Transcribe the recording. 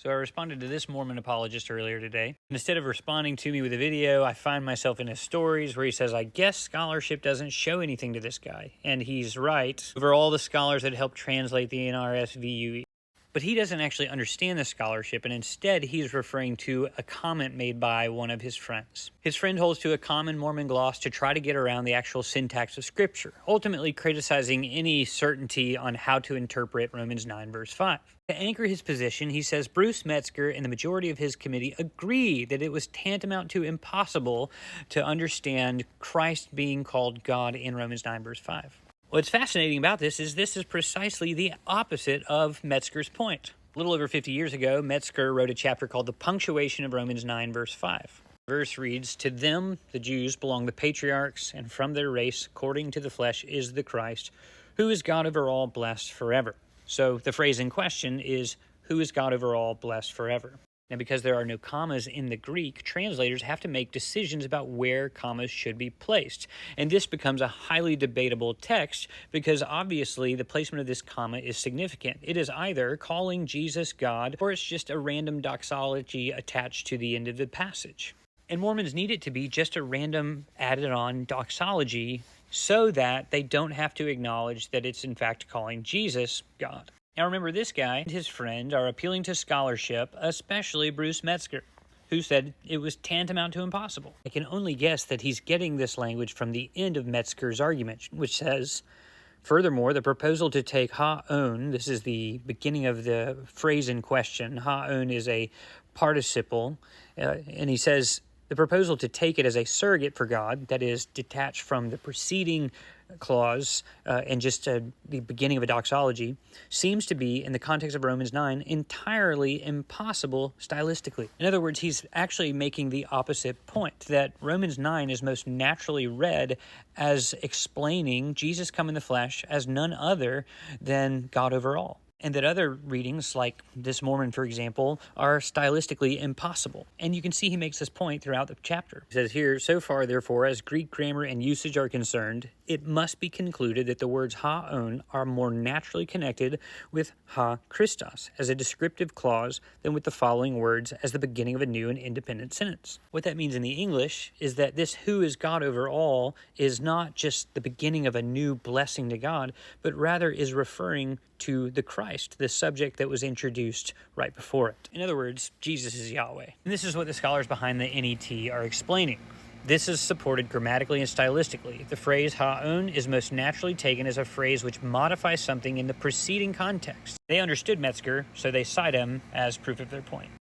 So I responded to this Mormon apologist earlier today. Instead of responding to me with a video, I find myself in his stories where he says, I guess scholarship doesn't show anything to this guy. And he's right. Over all the scholars that helped translate the NRSVUE. But he doesn't actually understand the scholarship, and instead he's referring to a comment made by one of his friends. His friend holds to a common Mormon gloss to try to get around the actual syntax of Scripture, ultimately criticizing any certainty on how to interpret Romans 9 verse 5. To anchor his position, he says Bruce Metzger and the majority of his committee agree that it was tantamount to impossible to understand Christ being called God in Romans 9 verse 5. What's fascinating about this is precisely the opposite of Metzger's point. A little over 50 years ago, Metzger wrote a chapter called The Punctuation of Romans 9, verse 5. The verse reads, To them, the Jews, belong the patriarchs, and from their race, according to the flesh, is the Christ, who is God over all, blessed forever. So the phrase in question is, who is God over all, blessed forever? Now, because there are no commas in the Greek, translators have to make decisions about where commas should be placed. And this becomes a highly debatable text because obviously the placement of this comma is significant. It is either calling Jesus God or it's just a random doxology attached to the end of the passage. And Mormons need it to be just a random added-on doxology so that they don't have to acknowledge that it's in fact calling Jesus God. Now remember, this guy and his friend are appealing to scholarship, especially Bruce Metzger, who said it was tantamount to impossible. I can only guess that he's getting this language from the end of Metzger's argument, which says, furthermore, the proposal to take ha-on, this is the beginning of the phrase in question, ha-on is a participle, and he says, the proposal to take it as a surrogate for God, that is, detached from the preceding clause and just the beginning of a doxology, seems to be, in the context of Romans 9, entirely impossible stylistically. In other words, he's actually making the opposite point, that Romans 9 is most naturally read as explaining Jesus come in the flesh as none other than God over all. And that other readings, like this Mormon, for example, are stylistically impossible. And you can see he makes this point throughout the chapter. He says here, so far, therefore, as Greek grammar and usage are concerned, it must be concluded that the words ha-on are more naturally connected with ha-Christos as a descriptive clause than with the following words as the beginning of a new and independent sentence. What that means in the English is that this who is God over all is not just the beginning of a new blessing to God, but rather is referring to the Christ, the subject that was introduced right before it. In other words, Jesus is Yahweh. And this is what the scholars behind the NET are explaining. This is supported grammatically and stylistically. The phrase ha-on is most naturally taken as a phrase which modifies something in the preceding context. They understood Metzger, so they cite him as proof of their point.